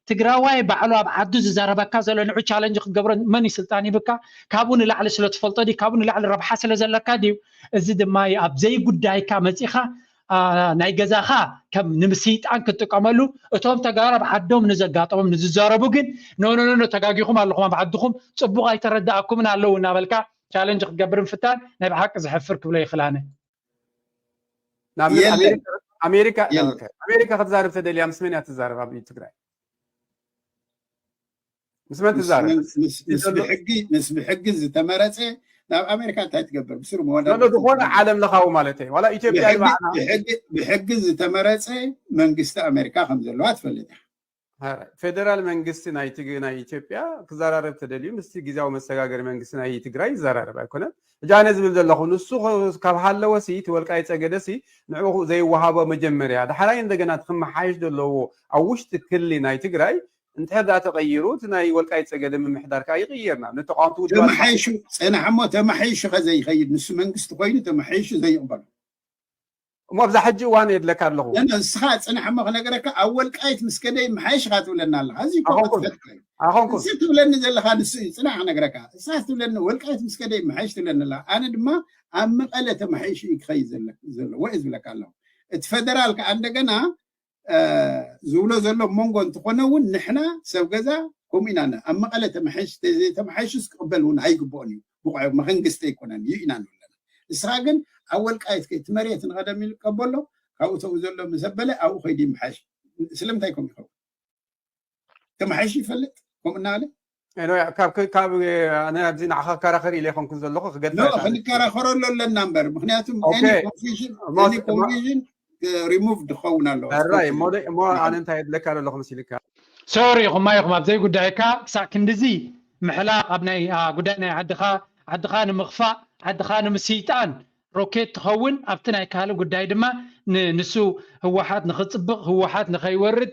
ትግራዋይ ባዕሉ ኣብ ዓዱ ዝዛረበካ ዘሎ ንዑ ቻለንጅ ክትገብሮ መን ስልጣን ይብካ ካብኡ ንላዕሊ ስለ ትፈልጦ ዲ ካብኡ ንላዕሊ ረብሓ ስለ ዘለካ ድዩ እዚ ድማ ኣብ ዘይ ጉዳይካ መፂኻ ናይ ገዛኻ ከም ንምስይጣን ክትጥቀመሉ እቶም ተጋሩ ኣብ ዓዶም ንዘጋጠሞም ንዝዛረቡ ግን ኖ ተጋጊኹም ኣለኹም ኣብ ዓድኹም ፅቡቕ ኣይተረዳእኩምን ኣለዉ እናበልካ ቻለንጅ ክትገብር ምፍታን ናይ ብሓቂ ዝሕፍር ክብሎ ይኽላነ ኣሜሪካ ክትዛረብ ተደልያ ምስ መን እያ ትዛረብ ኣብ ትግራይ ምስ መን ትዛረብ ምስ ብሕጊ ዝተመረፀ ናብ ኣሜሪካ እንታይ ትገብር ብስሩ ዝኾነ ዓለም ለኻዊ ማለት እዩ ዋላ ኢትዮጵያ ብሕጊ ዝተመረፀ መንግስቲ ኣሜሪካ ከም ዘለዋ ትፈልጥ ፌደራል መንግስቲ ናይ ኢትዮጵያ ክዘራረብ ተደልዩ ምስቲ ግዜያዊ መሰጋገሪ መንግስቲ ናይ ትግራይ ይዘራረብ ኣይኮነን እጃነ ዝብል ዘለኹ ንሱ ካብ ሃለወሲ እቲ ወልቃይ ፀገደሲ ንዕኡ ዘይወሃቦ መጀመርያ ድሓራይ እንደገና ትክመሓይሽ ዘለዎ ኣብ ውሽጢ ክልል ናይ ትግራይ እንተዳ ተቀይሩ ናይ ወልቃይ ፀገደ ምምሕዳርካ ይቕየርና ንተቋምቱ ተመሓይሹ ፀናሕሞ ተመሓይሹ ከዘይ ይኸይድ ንሱ መንግስቲ ኮይኑ ተመሓይሹ ዘይቕበሉ እሞ ኣብዛ ሕጂ እዋን የድለካ ኣለኹ ንስኻ ፀናሕሞ ክነገረካ ኣብ ወልቃይት ምስ ከደይ መሓይሽካ ትብለና ኣለካ እዚ እዚ ትብለኒ ዘለካ ንሱ እዩ ፅናሕ ክነገረካ ንስኻ ትብለኒ ወልቃይት ምስ ከደይ መሓይሽ ትብለኒ ኣለካ ኣነ ድማ ኣብ መቐለ ተመሓይሹ እዩ ክኸይድ ዘሎ ወይ ዝብለካ ኣለኹ እቲ ፌደራል ከዓ እንደገና ዝብሎ ዘሎ መንጎ እንትኾነ እውን ንሕና ሰብ ገዛ ከምኡ ኢና ኣብ መቐለ ተመሓይሽስ ክቕበል እውን ኣይግብኦን እዩ ብቑዕ መንግስቲ ኣይኮነን እዩ ኢና ንብለና ንስኻ ግን ኣብ ወልቃይት ከይት መሬት ንቐደም ኢሉ ቀበሎ ካብኡ ተው ዘሎ መሰበለ ኣብኡ ከይዲ ይመሓሽ ስለምንታይ ከምኡ ይኸውን ተመሓይሽ ይፈልጥ ከምኡ እናበለ ካብ ኣነ ኣብዚ ንዓኻ ከራኸር ኢለ ይኮንኩን ዘለኹ ክገድፋ ክንከራኸረሉ ኣለና እምበር ምክንያቱም ኮንፊዥን ሪሙቭ ድኸውን ኣለዎ እሞ ኣነ እንታይ የድለካ ዘለኹ መሲልካ ሶሪ ይኹም ኣብዘይ ጉዳይካ ክሳብ ክንድዚ ምሕላቕ ኣብ ናይ ጉዳይ ናይ ዓድኻ ንምኽፋእ ዓድኻ ንምስይጣን ሮኬት ትኸውን ኣብቲ ናይ ካልእ ጉዳይ ድማ ንሱ ህወሓት ንኽፅብቕ ህወሓት ንኸይወርድ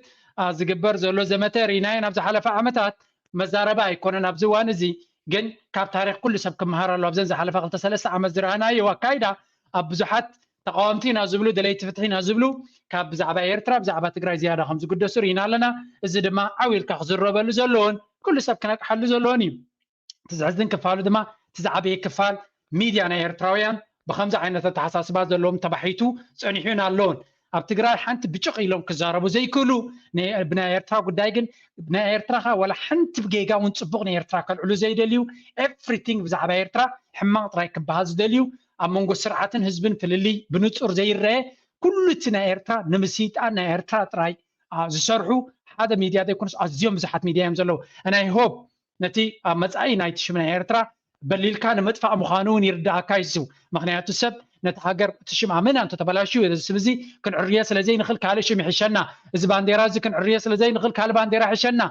ዝግበር ዘሎ ዘመተ ርኢናዮ ናብ ዝሓለፈ ዓመታት መዛረባ ኣይኮነን ኣብዚ እዋን እዚ ግን ካብ ታሪክ ኩሉ ሰብ ክመሃር ኣሎ ኣብዘን ዝሓለፈ 2-3 ዓመት ዝረኣናዮ ኣካይዳ ኣብ ብዙሓት ተቃወምቲ ኢና ዝብሉ ደለይቲ ፍትሒ ኢና ዝብሉ ካብ ብዛዕባ ኤርትራ ብዛዕባ ትግራይ ዝያዳ ከም ዝግደሱ ርኢና ኣለና እዚ ድማ ዓዊልካ ክዝረበሉ ዘለዎን ኩሉ ሰብ ክነቅሓሉ ዘለዎን እዩ እቲ ዝሕዝን ክፋሉ ድማ እቲ ዝዓበየ ክፋል ሚድያ ናይ ኤርትራውያን ብከምዚ ዓይነት ኣተሓሳስባ ዘለዎም ተባሒቱ ፀኒሑን ኣለዎን ኣብ ትግራይ ሓንቲ ብጭቕ ኢሎም ክዛረቡ ዘይክእሉ ብናይ ኤርትራ ጉዳይ ግን ናይ ኤርትራኻ ወላ ሓንቲ ብጌጋ እውን ፅቡቕ ናይ ኤርትራ ከልዕሉ ዘይደልዩ ኤቭሪቲንግ ብዛዕባ ኤርትራ ሕማቕ ጥራይ ክበሃል ዝደልዩ ኣብ መንጎ ስርዓትን ህዝብን ፍልልይ ብንፁር ዘይረአ ኩሉ እቲ ናይ ኤርትራ ንምስይጣን ናይ ኤርትራ ጥራይ ዝሰርሑ ሓደ ሚድያ ዘይኮነስ ኣዝዮም ብዙሓት ሚድያ እዮም ዘለው ናይ ሆፕ ነቲ ኣብ መፃኢ ናይቲ ሽም ናይ ኤርትራ በሊልካ ንምጥፋእ ምዃኑ እውን ይርዳእካ ይስው ምክንያቱ ሰብ ነቲ ሃገር እቲ ሽም ኣመና እንተተበላሽዩ እዚ ስም እዚ ክንዕርዮ ስለዘይንኽእል ካልእ ሽም ይሕሸና እዚ ባንዴራ እዚ ክንዕርዮ ስለዘይንኽእል ካልእ ባንዴራ ይሕሸና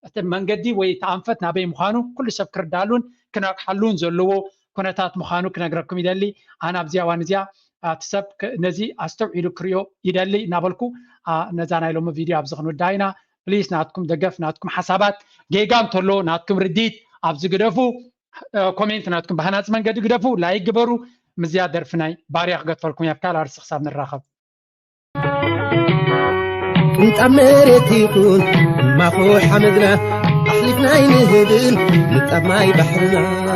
እቲ መንገዲ ወይ ተኣንፈት ናበይ ምዃኑ ኩሉ ሰብ ክርዳሉን ክነቅሓሉን ዘለዎ ኩነታት ምዃኑ ክነግረኩም ይደሊ ኣነ ኣብዚ እዋን እዚኣ እቲ ሰብ ነዚ ኣስተውዒሉ ክሪኦ ይደሊ እናበልኩ ነዛ ናይ ሎሚ ቪድዮ ኣብዚ ክንውዳእ ኢና ፕሊስ ናትኩም ደገፍ ናትኩም ሓሳባት ጌጋ እንተሎ ናትኩም ርዲት ኣብዚ ግደፉ ኮሜንት ናትኩም ባህናፅ መንገዲ ግደፉ ላይክ ግበሩ ምዝያ ደርፊ ናይ ባርያ ክገድፈልኩም እያ ካልእ ኣርሲ ክሳብ ንራኸብ ቅንጣብ መሬት ይኹን ማኹ ሓመድና ኣሕሊፍና ይንህብን ንጣብ ማይ ባሕርና